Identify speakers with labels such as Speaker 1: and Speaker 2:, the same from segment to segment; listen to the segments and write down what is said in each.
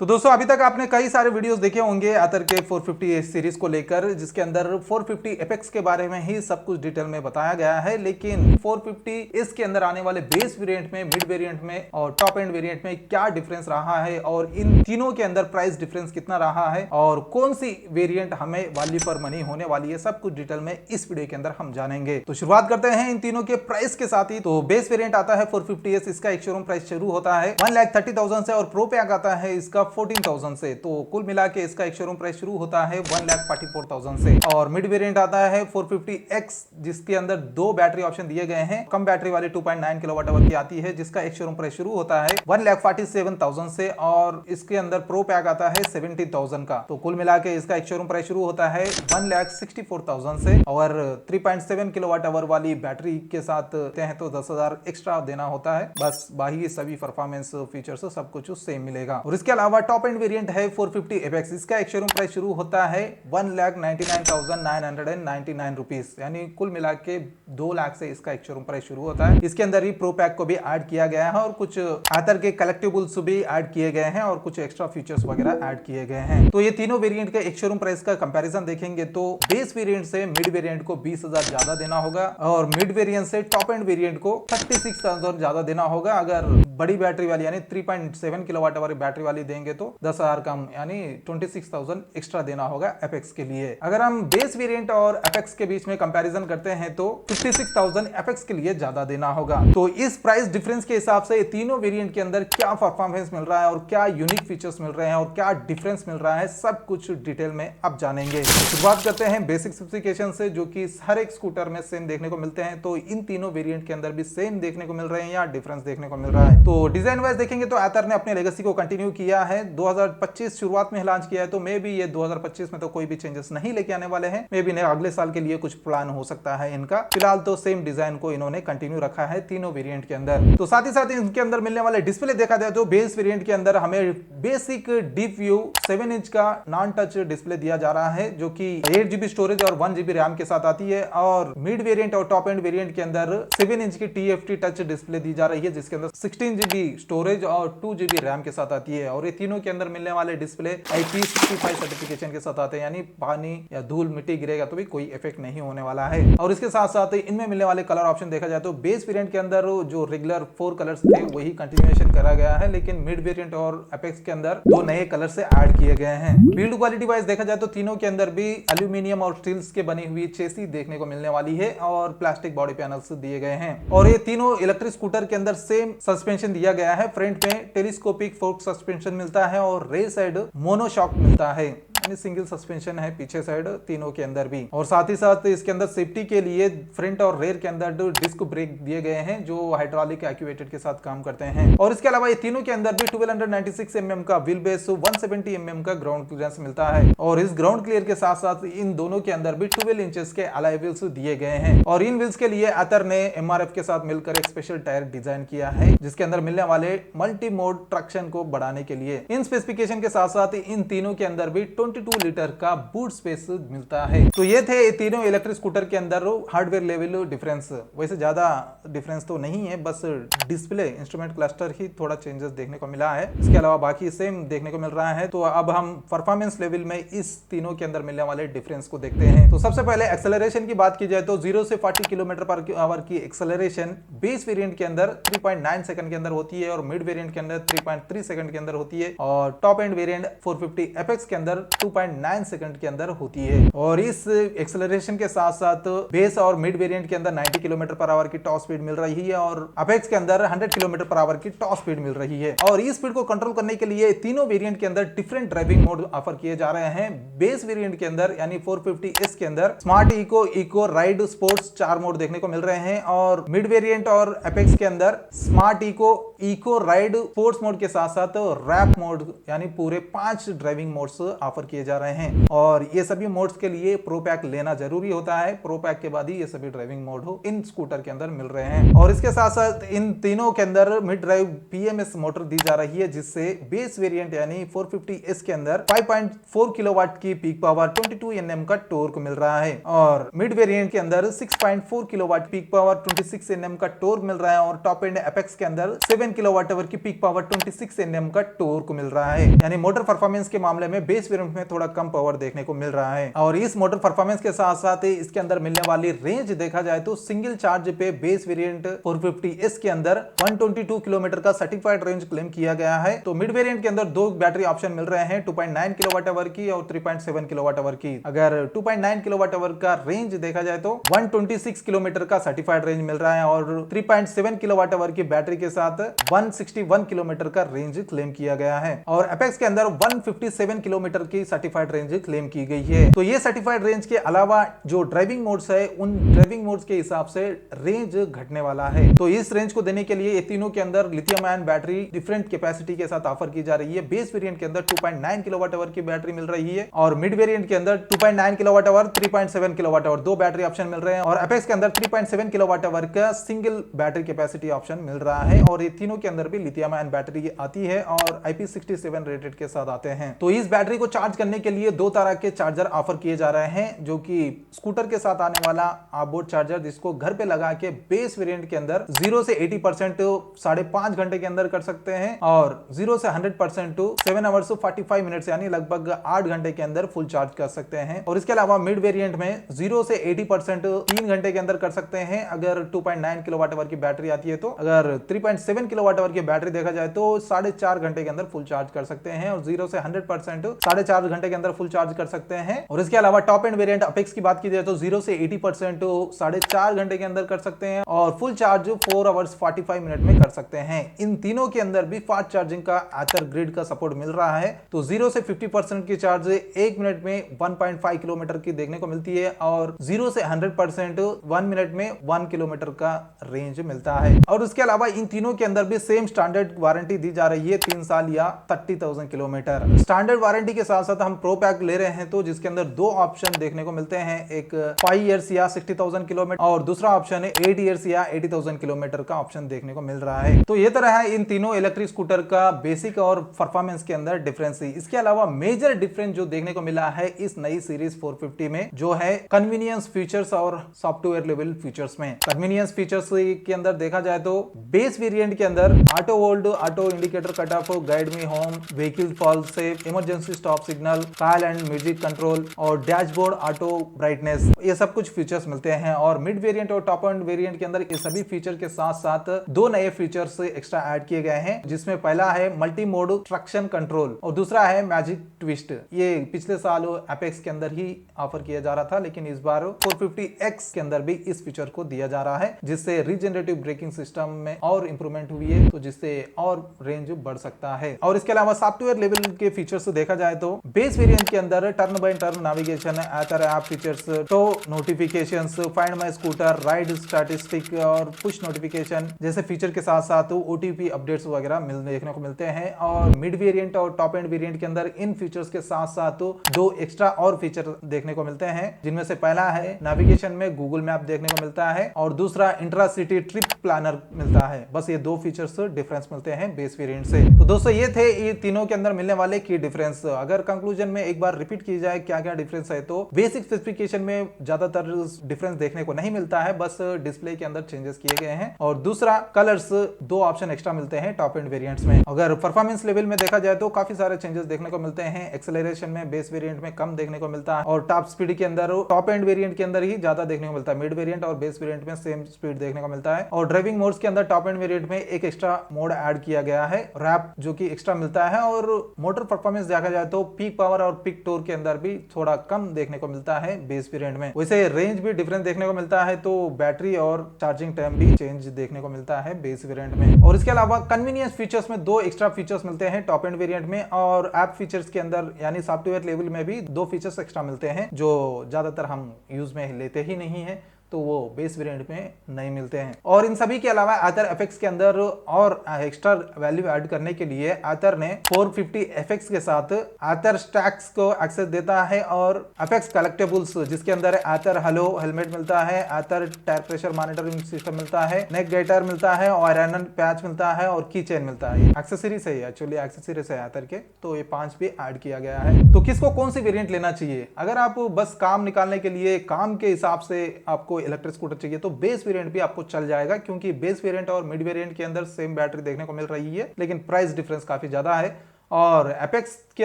Speaker 1: तो दोस्तों अभी तक आपने कई सारे वीडियोस देखे होंगे अतर के 450 सीरीज को लेकर, जिसके अंदर 450 एपेक्स के बारे में ही सब कुछ डिटेल में बताया गया है। लेकिन 450 इसके अंदर आने वाले बेस वेरिएंट में, मिड वेरिएंट में और टॉप एंड वेरिएंट में क्या डिफरेंस रहा है और इन तीनों के अंदर प्राइस डिफरेंस कितना रहा है और कौन सी वेरिएंट हमें वैल्यू फॉर मनी होने वाली है, सब कुछ डिटेल में इस वीडियो के अंदर हम जानेंगे। तो शुरुआत करते हैं इन तीनों के प्राइस के साथ ही। तो बेस वेरिएंट आता है 450s, इसका एक शोरूम प्राइस शुरू होता है 1,30,000 से और प्रो पैक आता है इसका 14,000 से। तो कुल मिला के इसका एक शोरूम प्राइस शुरू होता है 1,44,000 से। और मिड वेरिएंट आता है 450X, जिसके अंदर दो बैटरी ऑप्शन दिए गए हैं। कम बैटरी वाली 2.9 किलोवाट आवर की आती है, जिसका एक शोरूम प्राइस शुरू होता है 1,47,000 से और इसके अंदर प्रो पैक आता है 70,000 का। तो कुल मिला के इसका एक शोरूम प्राइस शुरू होता है 1,64,000 से और 3.7 किलोवाट आवर वाली बैटरी के साथ हैं तो 10,000 एक्स्ट्रा देना होता है। बस बाकी सभी परफॉर्मेंस फीचर्स सब कुछ सेम मिलेगा। और इसके अलावा टॉप एंड वेरिएंट है 450 एपेक्स, इसका एक शोरूम प्राइस शुरू होता है 1,99,999 रुपीज, यानी कुल मिला के 2 लाख से इसका एक शोरूम प्राइस शुरू होता है। इसके अंदर ही प्रो पैक को भी ऐड किया गया है और कुछ आतर के कलेक्टिबल्स भी ऐड किए गए हैं और कुछ एक्स्ट्रा फीचर्स वगैरह ऐड किए गए हैं। तो ये तीनों वेरिएंट के एक शोरूम प्राइस का कंपैरिजन देखेंगे तो बेस वेरिएंट से मिड वेरिएंट को 20,000 ज्यादा देना होगा और मिड वेरिएंट से टॉप एंड वेरिएंट को 36,000 ज्यादा देना होगा। अगर बड़ी बैटरी वाली यानी 3.7 किलोवाट आवर बैटरी वाली देंगे तो 10,000 कम यानी 26,000 एक्स्ट्रा देना होगा एपेक्स के लिए। अगर हम बेस वेरिएंट और एपेक्स के बीच में कंपैरिजन करते हैं तो 56,000 एपेक्स के लिए ज्यादा देना होगा। तो इस प्राइस डिफरेंस के हिसाब से तीनों वेरिएंट के अंदर क्या परफॉर्मेंस मिल रहा है और क्या यूनिक फीचर्स मिल रहे हैं और क्या डिफरेंस मिल रहा है, सब कुछ डिटेल में अब जानेंगे। शुरुआत करते हैं बेसिक स्पेसिफिकेशन से, जो कि हर एक स्कूटर में सेम देखने को मिलते हैं। तो इन तीनों वेरिएंट के अंदर भी सेम देखने को मिल रहे हैं या डिफरेंस देखने को मिल रहा है। तो डिजाइन वाइज देखेंगे तो एथर ने अपने लेगेसी को कंटिन्यू किया है। 2025 शुरुआत में लॉन्च किया है, तो मे भी ये 2025 में तो कोई भी चेंजेस नहीं लेके आने वाले हैं। मे भी अगले साल के लिए कुछ प्लान हो सकता है इनका। फिलहाल तो सेम डिजाइन को इन्होंने कंटिन्यू रखा है तीनों वेरिएंट के अंदर। तो साथ ही साथ इनके अंदर मिलने वाले डिस्प्ले देखा जाए तो बेस वेरिएंट के अंदर हमें बेसिक डीप व्यू 7 इंच का नॉन टच डिस्प्ले दिया जा रहा है, जो कि 8 GB स्टोरेज और 1 GB रैम के साथ आती है। और मिड वेरिएंट और टॉप एंड वेरिएंट के अंदर 7 इंच की TFT टच डिस्प्ले दी जा रही है, जिसके अंदर 16 GB स्टोरेज और 2 GB रैम के साथ आती है। और ये तीनों के अंदर मिलने वाले डिस्प्ले IP65 सर्टिफिकेशन के साथ आते हैं, यानी पानी या धूल मिट्टी गिरेगा तो भी कोई इफेक्ट नहीं होने वाला है। और इसके साथ साथ इनमें मिलने वाले कलर ऑप्शन देखा जाए तो बेस वेरिएंट के अंदर जो रेगुलर 4 कलर्स थे वही कंटिन्यूएशन करा गया है, लेकिन मिड वेरिएंट और एपेक्स के अंदर 2 नए कलर से ऐड किए गए हैं। बिल्ड क्वालिटी वाइज देखा जाए तो तीनों के अंदर भी एल्यूमिनियम और स्टील्स के बनी हुई चेसी देखने को मिलने वाली है और प्लास्टिक बॉडी पैनल्स दिए गए हैं। और ये तीनों इलेक्ट्रिक स्कूटर के अंदर सेम सस्पेंशन दिया गया है। फ्रंट में टेलीस्कोपिक फोर्क सस्पेंशन मिलता है और रेयर साइड मोनोशॉक मिलता है, सिंगल सस्पेंशन है पीछे साइड तीनों के अंदर भी। और साथ ही साथ इसके अंदर सेफ्टी के लिए फ्रंट और रेयर के अंदर डिस्क ब्रेक दिए गए हैं, जो हाइड्रोलिक एक्चुएटेड के साथ काम करते हैं। और इसके अलावा ये तीनों के अंदर भी 1296 mm का व्हील बेस, 170 mm का ग्राउंड क्लियरेंस मिलता है। और इस ग्राउंड क्लियर के साथ साथ इन दोनों के अंदर भी 12 इंचेस के अलॉय व्हील्स दिए गए हैं। और इन व्हील्स के लिए एथर ने MRF के साथ मिलकर एक स्पेशल टायर डिजाइन किया है, जिसके अंदर मिलने वाले मल्टी मोड ट्रैक्शन को बढ़ाने के लिए। इन स्पेसिफिकेशन के साथ साथ इन तीनों के अंदर भी 22 लीटर का बूट स्पेस मिलता है। तो ये थे तीनों इलेक्ट्रिक स्कूटर के अंदर हार्डवेयर लेवल डिफरेंस। वैसे ज्यादा डिफरेंस तो नहीं है, बस डिस्प्ले इंस्ट्रूमेंट क्लस्टर ही थोड़ा चेंजेस देखने को मिला है। इसके अलावा बाकी सेम देखने को मिल रहा है। तो अब हम परफॉर्मेंस लेवल में इस तीनों के अंदर मिलने वाले डिफरेंस को देखते हैं। तो सबसे पहले एक्सेलरेशन की बात की जाए तो 0 से 40 km/h की एक्सेलरेशन बेस वेरिएंट के अंदर 3.9 सेकंड के अंदर होती है और मिड वेरिएंट के अंदर 3.3 सेकंड के अंदर होती है और टॉप एंड वेरिएंट 450 एपेक्स के अंदर 2.9 सेकंड के अंदर होती है। और इस एक्सेलरेशन के साथ साथ बेस और मिड वेरिएंट के अंदर 90 km/h की टॉप स्पीड मिल रही है और अपेक्स के अंदर 100 km/h की टॉप स्पीड मिल रही है। और इस स्पीड को कंट्रोल करने के लिए तीनों वेरिएंट के अंदर डिफरेंट ड्राइविंग मोड ऑफर किए जा रहे हैं। बेस वेरिएंट के अंदर यानी 450S के अंदर smart eco ride sports 4 mode देखने को मिल रहे हैं और मिड वेरिएंट और एपेक्स के अंदर smart eco ride sports mode के साथ साथ रैप मोड यानी पूरे 5 ड्राइविंग मोड्स ऑफर किए जा रहे हैं। और ये सभी मोड्स के लिए प्रो पैक लेना जरूरी होता है, प्रो पैक के बाद ही ये सभी ड्राइविंग मोड हो इन स्कूटर के अंदर मिल रहे हैं। और इसके साथ साथ इन तीनों के अंदर मिड ड्राइव पीएमएस मोटर दी जा रही है, जिससे बेस वेरिएंट यानी 450S के अंदर 5.4 किलोवाट की पीक पावर, 22 Nm का टॉर्क मिल रहा है। और मिड वेरिएंट के अंदर 6.4 किलोवाट पीक पावर, 26 Nm का टॉर्क मिल रहा है। और टॉप एंड एपेक्स के अंदर 7 किलोवाट आवर की पीक पावर, 26 Nm का टॉर्क मिल रहा है। यानी मोटर परफॉर्मेंस के मामले में बेस वेरिएंट में थोड़ा कम पावर देखने को मिल रहा है। और इस मोटर परफॉर्मेंस के साथ साथ इसके अंदर मिलने वाली रेंज देखा जाए तो सिंगल चार्ज पे बेस वेरिएंट 450S के अंदर 122 किलोमीटर का सर्टिफाइड रेंज क्लेम किया गया है। तो मिड वेरिएंट के अंदर दो बैटरी ऑप्शन मिल रहे हैं, 2.9 किलोवाट आवर की और 3.7 किलोवाट आवर की। अगर 2.9 किलोवाट आवर का रेंज देखा जाए तो 126 किलोमीटर का सर्टिफाइड रेंज मिल रहा है और 3.7 किलोवाट आवर की बैटरी के साथ 161 किलोमीटर का रेंज क्लेम किया गया है। और एपेक्स के अंदर 157 किलोमीटर की सर्टिफाइड रेंज क्लेम की गई है। तो ये सर्टिफाइड रेंज के अलावा जो ड्राइविंग मोड्स है, उन ड्राइविंग मोड्स के हिसाब से रेंज घटने वाला है। तो इस रेंज को देने के लिए ये तीनों के अंदर lithium ion battery different capacity के साथ ऑफर की जा रही है। बेस वेरिएंट के अंदर 2.9 किलोवाट आवर की बैटरी मिल रही है और मिड वेरिएंट के अंदर 2.9 किलोवाट आवर, 3.7 किलोवाट आवर दो बैटरी ऑप्शन मिल रहे हैं। और एपेक्स के अंदर 3.7 किलोवाट आवर का सिंगल बैटरी कैपेसिटी ऑप्शन मिल रहा है। और ये तीनों के अंदर भी लिथियम आयन बैटरी आती है और IP67 रेटेड के साथ आते हैं। तो इस बैटरी को चार्ज करने के लिए दो तरह के चार्जर ऑफर किए जा रहे हैं, जो कि स्कूटर के साथ आने वाला ऑनबोर्ड चार्जर, जिसको घर पे लगा के बेस वेरिएंट के अंदर 0 से 80% 5.5 घंटे के अंदर कर सकते हैं और 0 से 100% 7 आवर्स 45 मिनट्स यानी लगभग 8 घंटे के अंदर फुल चार्ज कर सकते हैं। और इसके अलावा मिड वेरिएंट में 0 से 80% 3 घंटे के अंदर कर सकते हैं अगर 2.9 किलोवाट आवर की बैटरी आती है। तो अगर 3.7 किलोवाट आवर की बैटरी देखा जाए तो 4.5 घंटे के अंदर फुल चार्ज कर सकते हैं और 0 से 100% 4.5 घंटे के अंदर फुल चार्ज कर सकते हैं। और इसके अलावा टॉप एंड वेरिएंट अपेक्स की बात की जाए तो 0 से 80% 4.5 घंटे के अंदर कर सकते हैं और फुल चार्ज 4 आवर्स 45 मिनट में कर सकते हैं। इन तीनों के अंदर भी फास्ट चार्जिंग का एथर ग्रिड का सपोर्ट मिल रहा है। तो 0 से 50% की चार्ज 1 मिनट में 1.5 किलोमीटर की देखने को मिलती है और 0 से 100% 1 मिनट में 1 किलोमीटर का रेंज मिलता है। और उसके अलावा इन तीनों के अंदर भी सेम स्टैंडर्ड वारंटी दी जा रही है, 3 साल या 30,000 किलोमीटर। स्टैंडर्ड वारंटी के साथ साथ हम प्रो पैक ले रहे हैं तो जिसके अंदर दो ऑप्शन देखने को मिलते हैं, एक 5 इयर्स या 60,000 किलोमीटर और दूसरा ऑप्शन है 8 इयर्स या 80,000 किलोमीटर का ऑप्शन देखने को मिल रहा है। तो ये तरह है इन तीनों इलेक्ट्रिक स्कूटर का बेसिक और परफॉर्मेंस के अंदर डिफरेंस। इसके अलावा मेजर डिफरेंस जो देखने को मिला है इस नई सीरीज 450 में, जो है कन्वीनियंस फीचर्स और सॉफ्टवेयर लेवल फीचर्स में। कन्वीनियंस फीचर्स के अंदर देखा जाए तो बेस वेरिएंट के अंदर auto hold, auto indicator cut off, guide me home, vehicle fall safe, emergency stop signal, call and music control और डैशबोर्ड ऑटो ब्राइटनेस, ये सब कुछ फीचर्स मिलते हैं। और मिड वेरिएंट और टॉप एंड वेरिएंट के अंदर ये सभी फीचर के साथ साथ दो नए फीचर्स एक्स्ट्रा ऐड किए गए हैं, जिसमें पहला है मल्टी मोड ट्रैक्शन कंट्रोल और दूसरा है मैजिक ट्विस्ट। ये पिछले साल एपेक्स के अंदर ही ऑफर किया जा रहा था, लेकिन इस बार 450X के अंदर भी इस फीचर को दिया जा रहा है, जिससे रीजनरेटिव ब्रेकिंग सिस्टम में और इंप्रूवमेंट हुई है, तो जिससे और रेंज बढ़ सकता है। और इसके अलावा सॉफ्टवेयर लेवल के फीचर्स देखा जाए तो बेस वेरिएंट के अंदर turn by turn navigation, Ather app features, tow notifications, find my scooter, ride statistic और पुश नोटिफिकेशन जैसे फीचर के साथ साथ OTP अपडेट्स वगैरह देखने को मिलते हैं। और मिड वेरिएंट और टॉप एंड वेरिएंट के अंदर इन फीचर्स के साथ साथ दो एक्स्ट्रा और फीचर देखने को मिलते हैं, जिनमें से पहला है नेविगेशन में गूगल मैप देखने को मिलता है और दूसरा इंट्रा सिटी ट्रिप प्लानर मिलता है। बस ये दो फीचर्स डिफरेंस मिलते हैं बेस वेरिएंट से। तो दोस्तों ये थे ये तीनों के अंदर मिलने वाले की डिफरेंस। अगर कंक्लूजन में एक बार रिपीट की जाए क्या क्या डिफरेंस है, तो बेसिक स्पेसिफिकेशन में ज्यादातर डिफरेंस देखने को नहीं मिलता है, बस डिस्प्ले के अंदर चेंजेस किए गए हैं। और दूसरा कलर्स दो ऑप्शन एक्स्ट्रा मिलते हैं टॉप एंड वेरिएंट्स में। अगर परफॉर्मेंस लेवल में देखा जाए तो काफी सारे चेंजेस देखने को मिलते हैं। एक्सेलरेशन में बेस वेरिएंट में कम देखने को मिलता है और टॉप स्पीड के अंदर टॉप एंड वेरिएंट के अंदर ही ज्यादा देखने को मिलता है। मिड वेरिएंट और बेस वेरिएंट में सेम स्पीड देखने को मिलता है। और ड्राइविंग मोड्स के अंदर टॉप एंड वेरिएंट में एक एक्स्ट्रा मोड ऐड किया गया है, रैप, जो कि एक्स्ट्रा मिलता है। और मोटर परफॉर्मेंस देखा जाए तो पीक पावर और पीक टॉर्क के अंदर भी थोड़ा कम देखने को मिलता है बेस वेरिएंट में। वैसे रेंज भी डिफरेंस देखने को मिलता है, तो बैटरी और चार्जिंग टाइम भी चेंज देखने को मिलता है बेस वेरिएंट में। और इसके अलावा कन्वीनियंस फीचर्स में दो एक्स्ट्रा फीचर्स मिलते हैं टॉप एंड वेरिएंट में, और ऐप फीचर्स के अंदर यानी सॉफ्टवेयर लेवल में भी दो फीचर्स एक्स्ट्रा मिलते हैं, जो ज्यादातर हम यूज में लेते ही नहीं है। तो वो बेस वेरिएंट में नहीं मिलते हैं। और इन सभी के अलावा आथर एफएक्स के अंदर और एक्स्ट्रा वैल्यू ऐड करने के लिए आथर ने 450 एफएक्स के साथ आथर स्टैक्स को एक्सेस देता है और एफएक्स कलेक्टेबल्स जिसके अंदर आथर हेलो हेलमेट मिलता है, Ather tyre pressure monitoring system मिलता है, नेक गेटर मिलता है और आयरन पैच मिलता है और की चेन मिलता है। एक्सेसरीज है, एक्चुअली एक्सेसरीज है आथर के, तो ये 5 भी ऐड किया गया है। तो किसको कौन सी वेरिएंट लेना चाहिए? अगर आप बस काम निकालने के लिए काम के हिसाब से आपको इलेक्ट्रिक स्कूटर चाहिए तो बेस वेरिएंट भी आपको चल जाएगा, क्योंकि बेस वेरिएंट और मिड वेरिएंट के अंदर सेम बैटरी देखने को मिल रही है, लेकिन प्राइस डिफरेंस काफी ज्यादा है। और एपेक्स के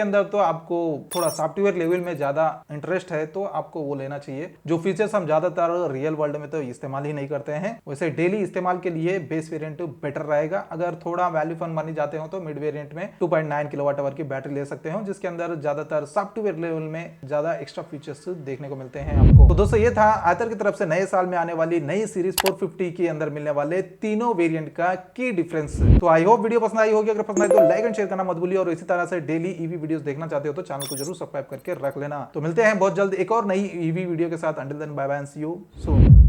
Speaker 1: अंदर तो आपको थोड़ा सॉफ्टवेयर लेवल में ज्यादा इंटरेस्ट है, तो आपको वो लेना चाहिए। जो फीचर्स हम ज्यादातर रियल वर्ल्ड में तो इस्तेमाल ही नहीं करते हैं, वैसे डेली इस्तेमाल के लिए बेस वेरिएंट बेटर रहेगा। अगर थोड़ा वैल्यू फॉर मनी जाते हो तो मिड वेरिएंट में 2.9 किलोवाट आवर की बैटरी ले सकते हो, जिसके अंदर ज्यादातर सॉफ्टवेयर लेवल में ज्यादा एक्स्ट्रा फीचर्स देखने को मिलते हैं आपको। तो दोस्तों ये था आथर की तरफ से नए साल में आने वाली नई सीरीज 450 के अंदर मिलने वाले तीनों वेरिएंट का की डिफरेंस। तो आई होप वीडियो पसंद आई होगी। अगर पसंद आई तो लाइक एंड शेयर करना मत भूलिए, और इसी तरह से डेली ईवी वीडियोस देखना चाहते हो तो चैनल को जरूर सब्सक्राइब करके रख लेना। तो मिलते हैं बहुत जल्द एक और नई ईवी वीडियो के साथ। Until then bye bye and see you soon.